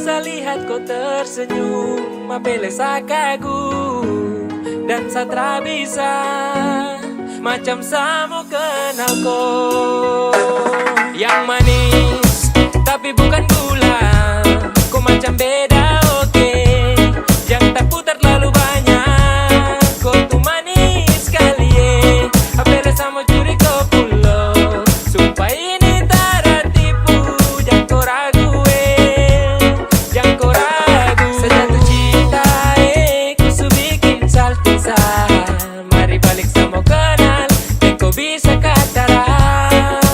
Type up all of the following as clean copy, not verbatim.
Masa lihat kau tersenyum, apele sa kagum dan satra bisa macam samo kenal kau. Yang manis tapi bukan gula, kau macam beda oke. Yang tak putar terlalu banyak, kau tuh manis sekali apele samo curi kau pulo. Sumpah ini tak tipu, jangan kau ragu jangan kau ragu. Sejatuh cinta ku su bikin saltisa. Mari balik sama kenal, dan kau bisa katakan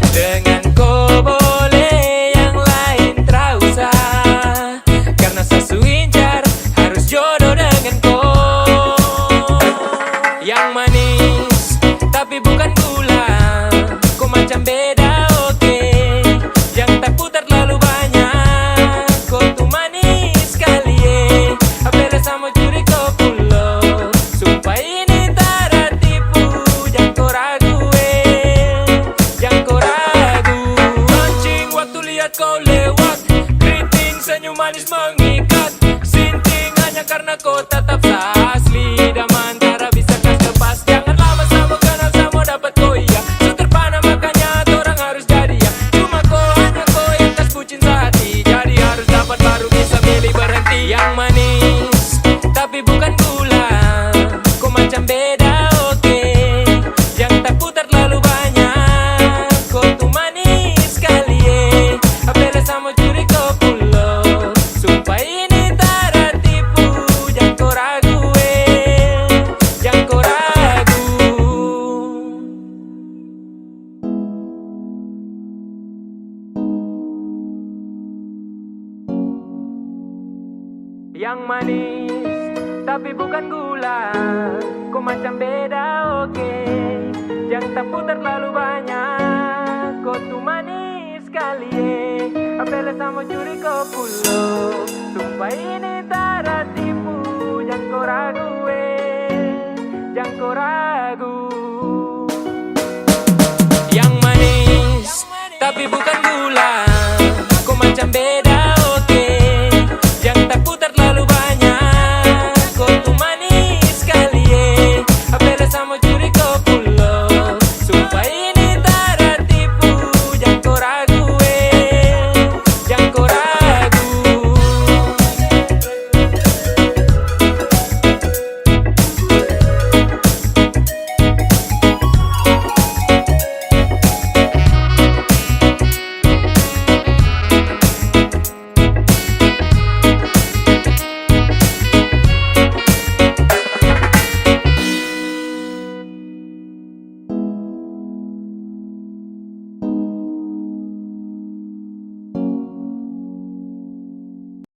dengan kau boleh yang lain tak usah. Karena sasu incar harus jodoh dengan kau. Yang manis tapi bukan gula, kau macam beda oke. Yang tak putar terlalu banyak, kau tuh manis sekali apele sama curi kau pulo. Sumpah ini tak tipu, jangan kau ragu jangan kau ragu. Mancing waktu lihat kau lewat, keriting senyum manis mengikat. Sinting hanya karena kau tetap asli, dan antara bisa kas lepas. Jangan lama sama kenal sama dapat kau iya. So terpana makanya orang harus jadi ya. Cuma kau hanya kau yang tas bucin sehati, jadi harus dapat baru bisa milih berhenti. Yang manis tapi bukan gula, kau macam beda oke. Yang tak putar terlalu banyak, kau tuh manis sekali apele sama curi kau pulo. Sumpah ini tak tipu, jangan kau ragu jangan kau ragu. Yang manis tapi bukan gula, kau macam beda oke. Yang tak putar terlalu banyak, kau tuh manis sekali apele sama curi kau pulo. Sumpah ini